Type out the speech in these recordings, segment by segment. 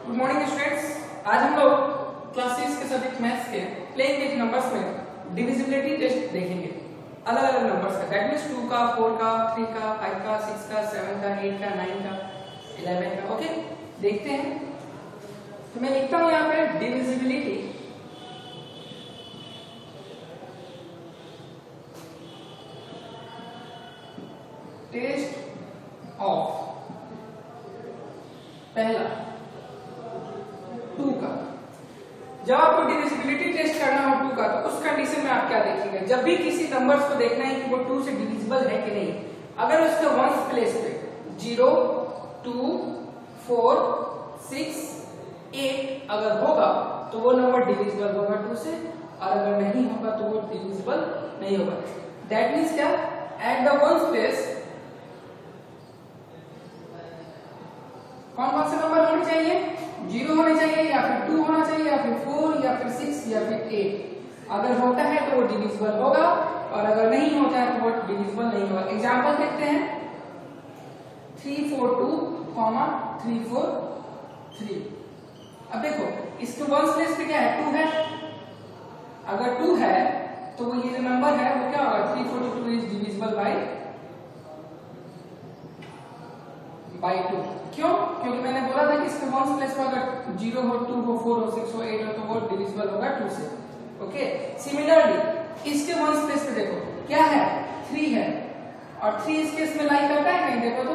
Good morning students. आज हम लोग क्लास 6 के सब्जेक्ट मैथ्स के प्लेन विथ नंबर्स में डिविजिबिलिटी टेस्ट देखेंगे अलग अलग नंबर्स का। दैट मींस 2 का, 4 का, 3 का, 5 का, 6 का, 7 का, 8 का, 9 का, 11 का। ओके, देखते हैं। तो मैं लिखता हूं यहाँ पे डिविजिबिलिटी टेस्ट ऑफ पहला 2 का। जब आपको डिविजिबिलिटी टेस्ट करना हो 2 का, तो उस कंडीशन में आप क्या देखेंगे? जब भी किसी नंबर्स को देखना है कि वो 2 से डिविजिबल है कि नहीं, अगर उसके वंस प्लेस पे 0, 2, 4, 6, 8 अगर होगा तो वो नंबर डिविजिबल होगा 2 से, और अगर नहीं होगा तो वो डिविजिबल नहीं होगा। दैट मीन्स क्या? एट द वंस प्लेस कौन कौन से नंबर होने चाहिए? 0 होने चाहिए, या फिर 2 होना चाहिए, या फिर 4, या फिर 6, या फिर 8। अगर होता है तो वो डिविजिबल होगा, और अगर नहीं होता है तो वो डिविजिबल नहीं होगा। एग्जांपल देखते हैं। 3, 4, 2, 3, 4, 3। अब देखो इसके वंस प्लेस पे क्या है? 2 है। अगर 2 है तो वो ये जो नंबर है वो क्या होगा? 342 इज डिविजिबल बाय 2। क्यों? क्योंकि मैंने बोला था कि इसके वंस प्लेस में अगर 0 हो, 2 हो, 4 हो, 6 हो, 8 हो तो वो डिविजिबल होगा 2 से। ओके, सिमिलरली इसके वंस प्लेस पे देखो क्या है? 3 है, और 3 इस केस में लाई करता है नहीं? देखो तो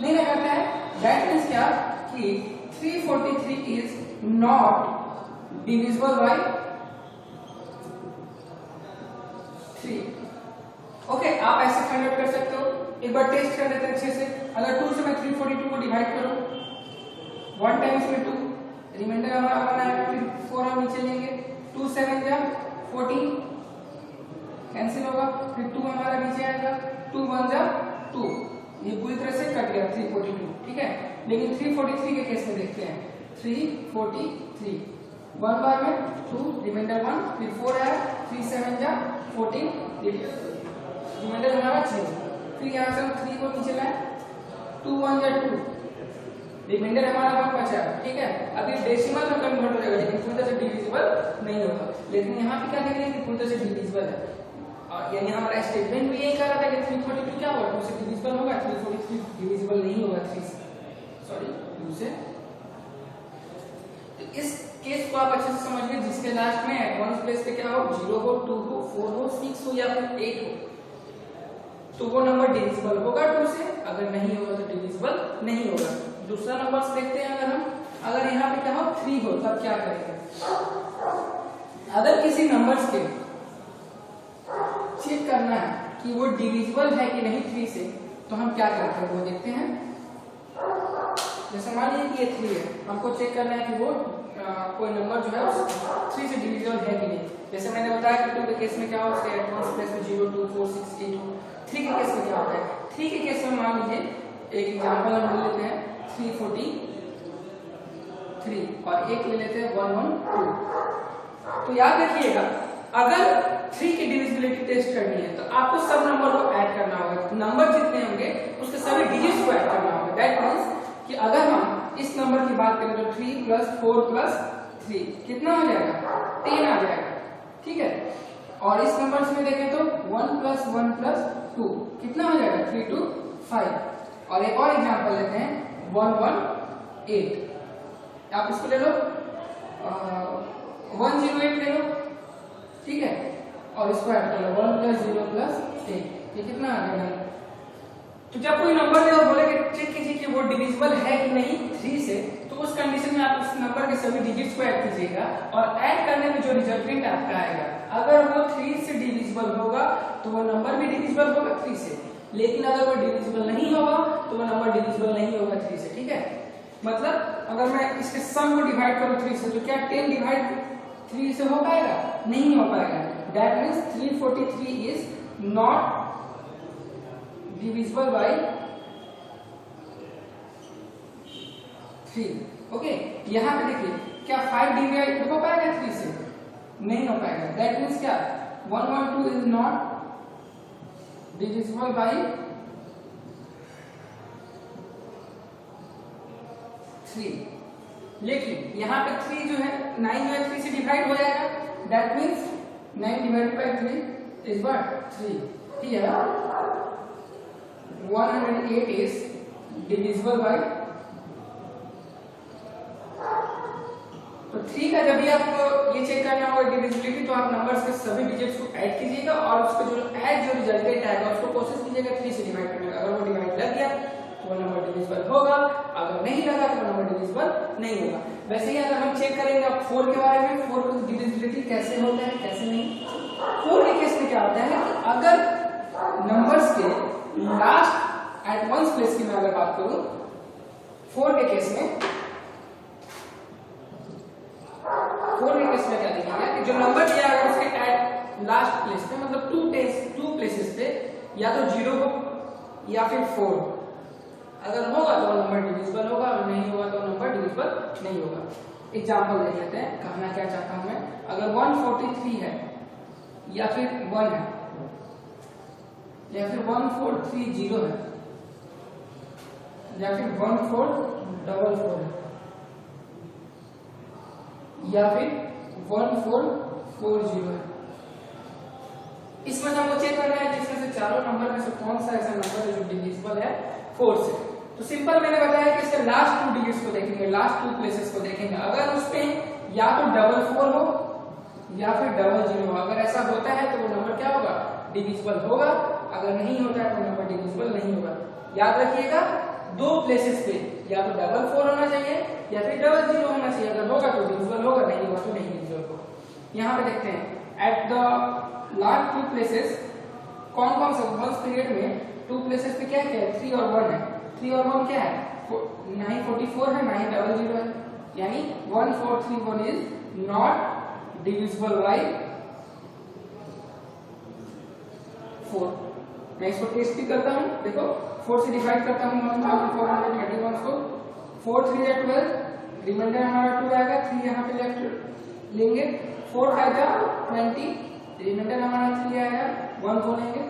नहीं ना करता है। दैट मींस क्या कि 343 is not divisible by 3। Okay, आप ऐसे फाइंड आउट कर सकते हो। एक बार टेस्ट कर लेते हैं अच्छे से। अगर 2 से मैं 342 को डिवाइड करूं, 1 टाइम्स में 2, रिमाइंडर हमारा 1 आएगा, फिर 4 हम नीचे लेंगे, 2 7 जा 14 कैंसिल होगा, फिर 2 हमारा नीचे आएगा, 2 1 जा 2। ये पूरी तरह से कट गया 342, ठीक है। लेकिन 343 के केस में देखते हैं। 343 1 बार में 2, रिमाइंडर 1, फिर 4 आया, 3 7 जा 14, रिमाइंडर हमारा 6। फिर यहाँ से हम 3 को नीचे लाए, 2 1 जा 2, रिमाइंडर हमारा 1 बचा, ठीक है। अब ये डेसिमल में कन्वर्ट हो जाएगा, लेकिन पूरी तरह से डिविजिबल नहीं होगा। लेकिन यहाँ पे क्या देख रहे हैं कि पूरी तरह से डिविजिबल है, और यानी हमारा स्टेटमेंट भी यही कह रहा था कि 342 क्या होगा? 2 से डिविजिबल होगा, 343 डिविजिबल नहीं होगा 3 से, सॉरी 2 से। तो इस केस को आप अच्छे से समझिए, जिसके लास्ट में वंस प्लेस पे क्या हो? 0 हो, 2 हो, 4 हो, 6 हो, या फिर 8 हो, तो वो नंबर डिविजिबल होगा 2 से, अगर नहीं होगा तो डिविजिबल नहीं होगा। दूसरा नंबर देखते हैं। अगर यहाँ पे क्या हो? 3 हो, तब क्या करेंगे? अगर किसी नंबर्स के चेक करना है कि वो डिविजिबल है कि नहीं 3 से, तो हम क्या करते हैं वो देखते हैं। जैसे मान लीजिए कि ये 3 है, हमको चेक करना है कि वो कोई नंबर जो है 3 से डिविजिबल है कि नहीं। जैसे मैंने बताया कि 2 के केस में क्या हो? उसके एडवांस प्लेस में 0 2 4 6 8 हो। 3 के केस में क्या होता है? 3 के केस में मान लीजिए एक एग्जांपल हम ले लेते हैं 343, और एक ले लेते हैं 112। तो याद रखिएगा, अगर 3 की डिविजिबिलिटी टेस्ट करनी है तो आपको सब नंबर को ऐड करना होगा। नंबर जितने होंगे उसके सभी डिजिट्स को ऐड करना होगा। दैट मींस कि अगर हम इस नंबर की बात करें तो 3 + 4 + 3 कितना हो जाएगा? 10 आ जाएगा, ठीक है। और इस नंबर्स में देखें तो 1 + 1 + 2 कितना हो जाएगा? 3 2 5। और एक और एग्जांपल लेते हैं 118। आप इसको ले लो, 108 ले लो, ठीक है, और इसको ऐड कर लो 1 + 0 + 8। ये कितना आ जाएगा? तो जब कोई नंबर दे और बोले कि चेक कीजिए कि वो डिविजिबल है कि नहीं 3 से, तो उस कंडीशन में आप उस नंबर के सभी डिजिट्स को ऐड कीजिएगा, और ऐड करने में जो रिजल्टेंट आपका आएगा, अगर वो 3 से डिविजिबल होगा तो वो नंबर भी डिविजिबल होगा 3 से। लेकिन अगर वो डिविजिबल नहीं होगा तो वो नंबर डिविजिबल नहीं होगा 3 से, ठीक है। मतलब अगर मैं इसके सम को डिवाइड करूं 3 से, तो क्या 10 डिवाइड 3 से हो पाएगा? नहीं हो पाएगा। That means 343 is not divisible by 3। Okay, यहां पे देखिए क्या 5 डिवाइड हो पाएगा 3 से? नहीं हो पाएगा। दैट मींस क्या? 112 इज नॉट डिविजिबल बाय 3। लेकिन यहाँ पे 3 जो है 9 जो है 3 से डिवाइड हो जाएगा, that means 9 divided by 3 is what 3। Here 108 is divisible by, तो 3 का जब भी आपको ये चेक करना होगा डिविजिबिलिटी, तो आप नंबर्स के सभी डिजिट्स को ऐड कीजिएगा और उसका जो ऐड जो रिजल्टेंट आएगा उसको कोशिश कीजिएगा 3 से डिवाइड करने का। अगर वो डिवाइड लग गया तो वो नंबर डिविजिबल होगा, अगर नहीं लगा तो वो नंबर डिविजिबल नहीं होगा। वैसे ही अगर हम चेक करेंगे अब 4 के बारे में, 4 की डिविजिबिलिटी कैसे होता है कैसे नहीं। 4 के केस में क्या होता है कि अगर नंबर्स के लास्ट एट वंस प्लेस की मैं अगर बात करूं, 4 के केस में क्या देखिएगा कि जो नंबर दिया अगर उसके एट लास्ट प्लेस पे मतलब टू प्लेसेस पे या तो 0 हो या फिर 4 अगर होगा तो नंबर डिविजिबल होगा, अगर नहीं होगा तो नंबर डिविजिबल नहीं होगा। एग्जांपल देख लेते हैं, कहना क्या चाहता हूं मैं। अगर 143 है या फिर 1 है या फिर 1430 है या फिर 1444 है या फिर 1440 है, इसमें हमको चेक करना है जिसमें से चारों नंबर में से कौन सा ऐसा नंबर है जो डिविजिबल है 4 से। तो सिंपल मैंने बताया कि इसके लास्ट 2 डिजिट्स को देखेंगे, लास्ट 2 प्लेसेस को देखेंगे। अगर उसमें या तो 444 हो या फिर 00 हो, अगर ऐसा होता है तो वो नंबर क्या होगा डिविजिबल होगा, अगर नहीं होता है तो नंबर डिविजिबल नहीं होगा। याद रखिएगा 2 प्लेसेस पे या तो 44 होना चाहिए या फिर 00 होना चाहिए, अगर होगा तो डिविजिबल होगा, नहीं होगा तो नहीं डिविजिबल होगा। यहाँ पे देखते हैं एट द लास्ट 2 प्लेसेस कौन कौन सा वंस पीरियड में 2 प्लेसेस पे क्या है 3 और 1 है। 3 और 1 क्या है ना ही 44 है ना ही 00 है, यानी 1431 इज नॉट डिविजिबल बाय 4। मैं इसको टेस्ट भी करता हूं, देखो 4 से डिवाइड करता हूं 1431 को, 4 3 या 12, रिमाइंडर हमारा 2 आएगा, 3 यहाँ पे लेफ्ट लेंगे, 4 5 जा 20, रिमाइंडर हमारा 3 आएगा, 1 को लेंगे,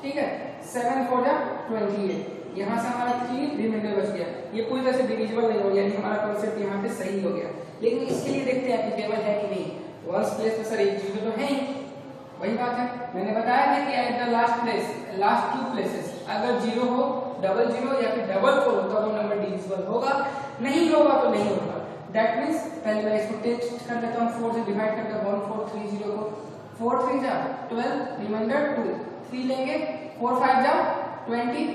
ठीक है, 7 4 जा 28, यहाँ से हमारा 3 रिमाइंडर बच गया। ये पूरी तरह से डिविजिबल नहीं हो गया, यानी हमारा कॉन्सेप्ट यहाँ पे सही हो गया। लेकिन इसके लिए देखते हैं एप्लीकेबल है कि नहीं। वंस प्लेस में सर एक चीज तो है ही, वही बात है मैंने बताया था कि at the last place last 2 places अगर 0 हो 00 या फिर 44 हो तो वो नंबर डिविजिबल होगा, नहीं होगा तो नहीं होगा। दैट मींस पहले मैं इसको टेस्ट कर लेता हूं, 4 से डिवाइड करके 1430 को, 4 3 जा 12, रिमाइंडर 2, 3 लेंगे, 4 5 जा 20,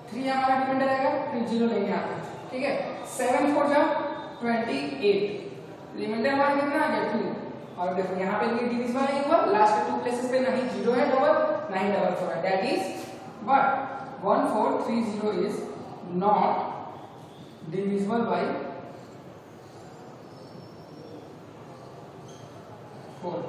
3 हमारा रिमाइंडर आएगा, फिर 0 लेंगे यहाँ पे, ठीक है, 7 4 जा 28, रिमाइंडर हमारा कितना आ गया 2, और देखो यहाँ पे ये डिविजिबल नहीं हुआ, लास्ट 2 प्लेसेस पे ना ही 0 है डबल ना ही 44 है, that is what 1430 is not divisible by 4,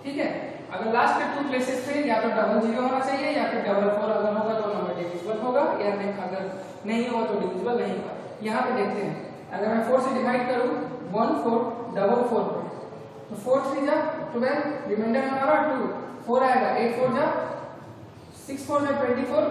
ठीक है। अगर लास्ट के 2 प्लेसेस पे या तो 00 होना चाहिए या फिर 44 अगर होगा तो नंबर डिविजिबल होगा, या नहीं अगर नहीं होगा तो डिविजिबल नहीं होगा। यहाँ पे देखते हैं अगर मैं 4 से डिवाइड करूं 1444 पे, तो 4 3 जा 12, रिमाइंडर हमारा 2, 4 आएगा, 8 4 जा 6 4 जा 24,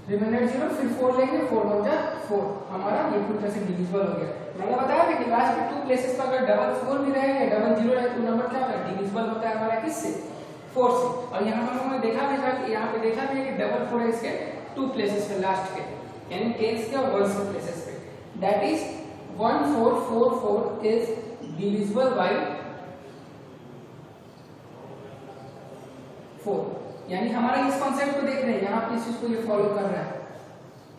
रिमाइंडर 0, फिर 4 लेंगे, 4 1 जा 4, हमारा ये पूरी तरह से डिविजिबल हो गया। मैंने बताया था कि लास्ट के 2 प्लेसेस पर अगर 44 भी रहे या 00 रहे तो नंबर क्या होता है डिविजिबल होता है हमारा किससे 4 से। और यहाँ पर हमने देखा भी था कि यहाँ पे देखा भी है कि 44 है इसके 2 प्लेसेस पे लास्ट के, यानी टेंस के और वर्ड्स के प्लेसेस पे, that is 1444 is divisible by 4। यानी हमारा इस कॉन्सेप्ट को देख रहे हैं, यहाँ पे इस चीज को ये फॉलो कर रहा है,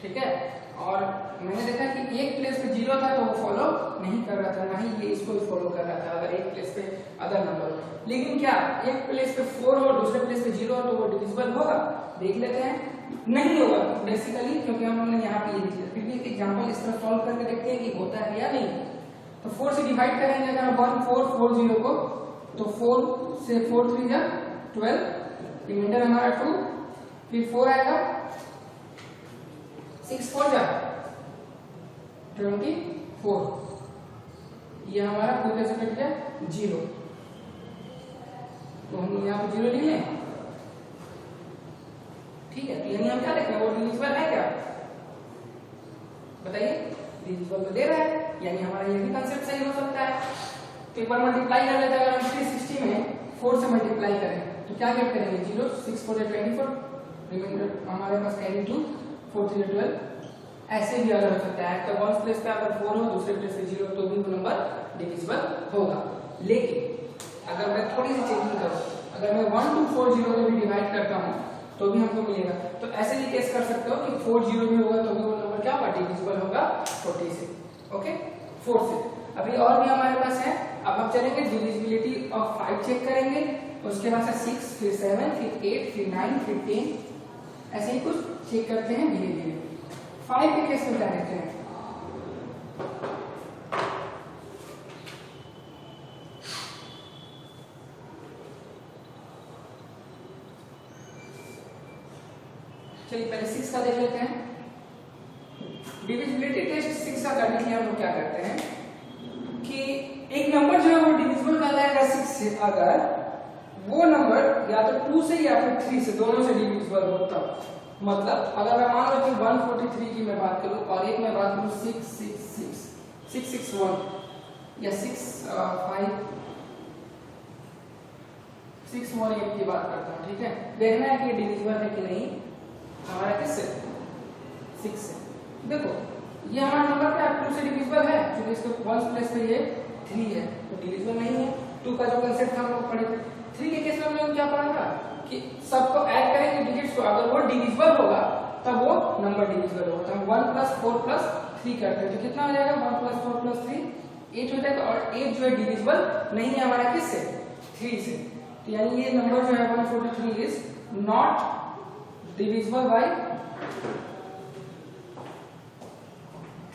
ठीक है। और मैंने देखा कि एक प्लेस पे 0 था तो वो फॉलो नहीं कर रहा था, ना ही ये इसको फॉलो कर रहा था अगर एक प्लेस पे अदर नंबर हो। लेकिन क्या एक प्लेस पे 4 हो दूसरे प्लेस पे 0 हो तो वो डिविजिबल होगा, देख लेते हैं। नहीं होगा बेसिकली, क्योंकि हमने यहाँ पे ये लिख दिया। फिर भी एक एग्जांपल इस तरह सॉल्व करके देखते हैं कि होता है या नहीं। तो 4 से डिवाइड करेंगे अगर 1440 को, तो 4 से 4 3 जा 12, रिमाइंडर हमारा 2, फिर 4 आएगा, 6 4 जा 24, ये हमारा पूरे से कट गया 0, तो हम यहाँ पे 0 लिख लें, ठीक है। तो यानी हम क्या देख रहे हैं वो डिविजिबल है क्या, बताइए, डिविजिबल तो दे रहा है, यानी हमारा ये भी कंसेप्ट सही हो सकता है। तो एक बार मल्टीप्लाई कर लेते हैं, अगर हम 360 में 4 से मल्टीप्लाई करें तो क्या गेट करेंगे, 0, 6 4 24, रिमाइंडर हमारे पास कैरी 2, 4 3 12। ऐसे भी अगर हो सकता है तो वन प्लेस पे अगर 4 हो, दूसरे प्लेस पे 0, तो भी वो नंबर डिविजिबल होगा। लेकिन अगर मैं थोड़ी सी चेंजिंग करूं, अगर मैं 1 2 4 0 में भी डिवाइड करता हूं तो भी हमको मिलेगा। तो ऐसे भी केस कर सकते हो कि 4 0 भी होगा तो भी वो नंबर क्या होगा, डिविजिबल होगा 40 से। ओके, 4 से। अभी और भी हमारे पास है। अब हम चलेंगे डिविजिबिलिटी ऑफ 5 चेक करेंगे, उसके बाद से 6, फिर 7, फिर 8, फिर 9, फिर 10, ऐसे ही कुछ चेक करते हैं धीरे धीरे। 5 के केस में क्या कहते हैं, चलिए पहले 6 का देख लेते हैं। डिविजिबिलिटी टेस्ट 6 का करने के लिए हम लोग क्या करते हैं कि एक नंबर जो है वो डिविजिबल कहलाएगा 6 से अगर वो नंबर या तो 2 से या फिर 3 से, दोनों से डिविजिबल हो तब। मतलब अगर मैं मान लो कि 143 की मैं बात करूं और एक मैं बात करूं 666, 661 या 618 की बात करता हूं, ठीक है। देखना है कि डिविजिबल है कि नहीं हमारा किससे, 6 से। देखो ये हमारा नंबर क्या 2 से डिविजिबल है, क्योंकि इसके 1 प्लेस पे ये 3 है तो डिविजिबल नहीं है। 2 का जो कंसेप्ट था हम लोग पढ़े थे। 3 के केस में हम लोग क्या पढ़ा था कि सबको ऐड करेंगे डिजिट्स को, अगर वो डिविजिबल होगा तब वो नंबर डिविजिबल होगा। तो हम 1 + 4 + 3 करते हैं तो कितना हो जाएगा, 1 + 4 + 3 8 हो जाएगा। और 8 जो है डिविजिबल नहीं है हमारा किससे, 3 से। तो यानी ये नंबर जो है 143 is not divisible by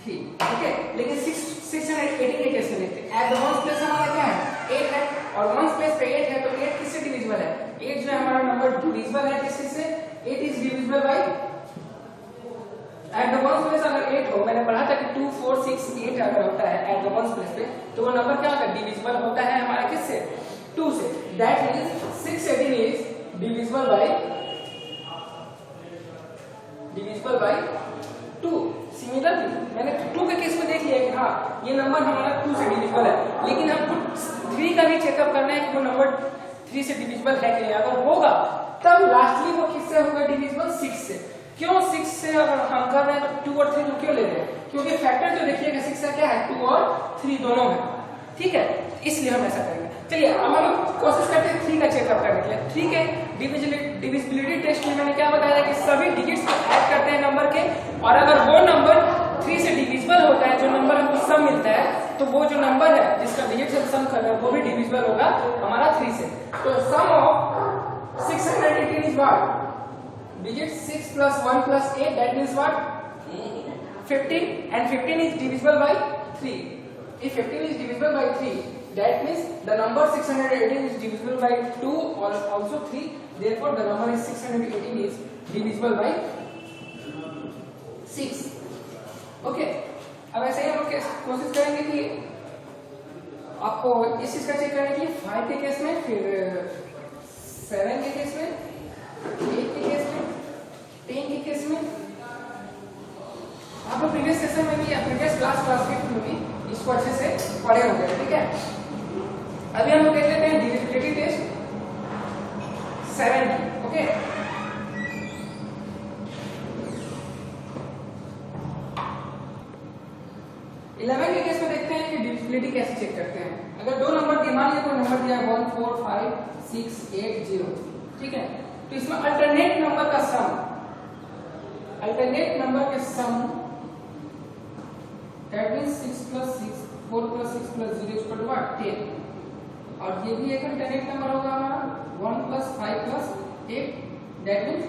3। Okay, लेकिन 618 के केस में देखते हैं। एट द वंस प्लेस हमारा क्या है, 8 है, और वंस प्लेस पे 8 है तो 8 किससे डिविजिबल है, 8 जो है हमारा नंबर डिविजिबल है किससे से, 8 is divisible by at the ones place अगर 8 हो, मैंने पढ़ा था कि 2 4 6 8 अगर होता है एट द वंस प्लेस पे तो वो नंबर क्या होगा, डिविजिबल होता है हमारा किससे, 2 से। That means 618 is divisible by 2। Similarly मैंने 2 के केस में देख लिया कि हाँ ये नंबर हमारा 2 से डिविजिबल है, लेकिन हमको 3 का भी चेकअप करना है कि वो नंबर 3 से डिविजिबल है कि नहीं। अगर होगा तब लास्टली वो किससे होगा डिविजिबल, 6 से। क्यों 6 से अगर हम कर रहे हैं तो 2 और 3 को क्यों ले रहे हैं, क्योंकि फैक्टर जो देखिएगा 6 का क्या है, 2 और 3 दोनों है, ठीक है, इसलिए हम ऐसा करेंगे। चलिए अब हम कोशिश करते हैं 3 का चेकअप करने के लिए। ठीक है, डिविजिबिलिटी टेस्ट में मैंने क्या बताया कि सभी डिजिट्स को ऐड करते हैं नंबर के, और अगर वो नंबर 3 से डिविजिबल होता है, जो नंबर हमको सम मिलता है, तो वो जो नंबर है जिसका डिजिट से सम कर रहे हैं वो भी डिविजिबल होगा हमारा 3 से। तो सम of 618 is what, digit 6 + 1 + 8, that means what, 15, and 15 is divisible by 3. If 15 is divisible by 3, that means the number 618 is divisible by 2 or also 3. Therefore the number is 618 is divisible by 6. Okay, अब ऐसे ही हम लोग कोशिश करेंगे कि आपको इस चीज का चेक करने के लिए 5 के केस में, फिर 7 के केस में, 8 के केस में, 10 के केस में। आप लोग प्रीवियस सेशन में भी या प्रीवियस क्लास 5 में भी इसको अच्छे से पढ़े होंगे, ठीक है। अभी हम लोग देख लेते हैं डिविजिबिलिटी टेस्ट 7 की। ओके, इलेवन के केस में देखते हैं कि डिविजिबिलिटी कैसे चेक करते हैं। अगर दो नंबर दिए, मान लीजिए कोई नंबर दिया 1 4 5 6 8 0, ठीक है, तो इसमें अल्टरनेट नंबर का सम, अल्टरनेट नंबर के सम, दैट मींस 6 + 6 4 + 6 + 0 इक्वल टू 10, और ये भी एक अल्टरनेट नंबर होगा हमारा 1 + 5 + 8, दैट मींस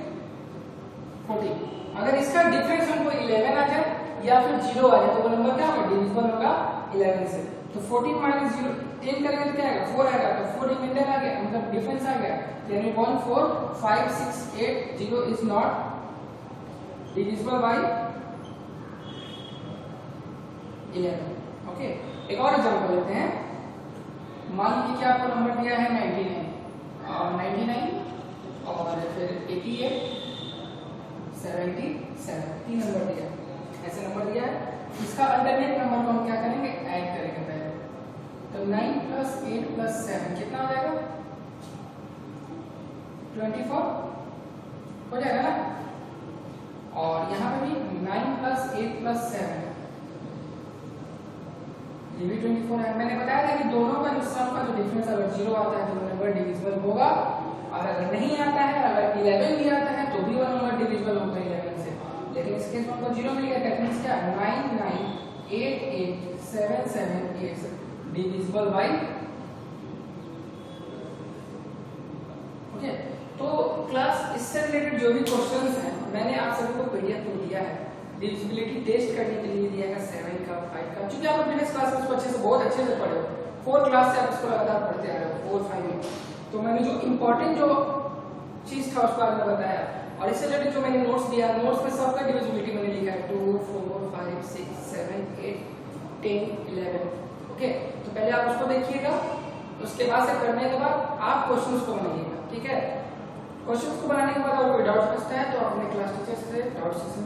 14। अगर इसका डिफरेंस हमको 11 आ जाए या फिर 0 आ जाए तो वो नंबर क्या होगा, डिविजिबल होगा 11 से। तो 14 - 0 10 करेंगे तो क्या आएगा, 4 आएगा, तो 4 रिमाइंडर आ गया, मतलब डिफरेंस आ गया, यानी 1 4 5 6 8 0 is not divisible by 11। Okay, एक और एग्जांपल लेते हैं। मान लीजिए कि आपको नंबर दिया है 99 और 99 और फिर 88 77, 3 नंबर दिया ऐसे नंबर दिया है, इसका अल्टरनेट नंबर को हम क्या करेंगे, ऐड करेंगे पहले। तो 9 + 8 + 7 कितना हो जाएगा, 24 हो जाएगा ना। और यहाँ पे भी 9 + 8 + 7 ये भी 24 है। मैंने बताया था कि दोनों का सम का जो डिफरेंस अगर 0 आता है तो वो नंबर डिविजिबल होगा, और अगर नहीं आता है, अगर 11 भी आता है तो भी वो नंबर डिविजिबल होगा 11 से। लेकिन इस केस में हमको 0 मिल गया, दैट मींस क्या, 9 9 8 8 7 7 8 डिविजिबल बाय। ओके, तो क्लास इससे रिलेटेड जो भी क्वेश्चंस हैं मैंने आप सभी को पीडीएफ में दिया है, डिविजिबिलिटी टेस्ट करने के लिए दिया है 7 का 5 का, क्योंकि आप प्रीवियस क्लास में इसको अच्छे से बहुत अच्छे से पढ़े हो, 4 क्लास से आप इसको लगातार पढ़ते आ रहे हो, 4 5 में। तो मैंने जो इंपॉर्टेंट जो चीज था उसको आपने बताया, और इससे रिलेटेड जो मैंने नोट्स दिया, नोट्स में सबका डिविजिबिलिटी मैंने लिखा है 2 4 5 6 7 8 10 11। ओके, तो पहले आप उसको देखिएगा, उसके बाद से करने के बाद आप क्वेश्चंस को बनाइएगा, ठीक है। क्वेश्चंस को बनाने के बाद अगर कोई डाउट बचता है तो अपने क्लास टीचर से डाउट सेशन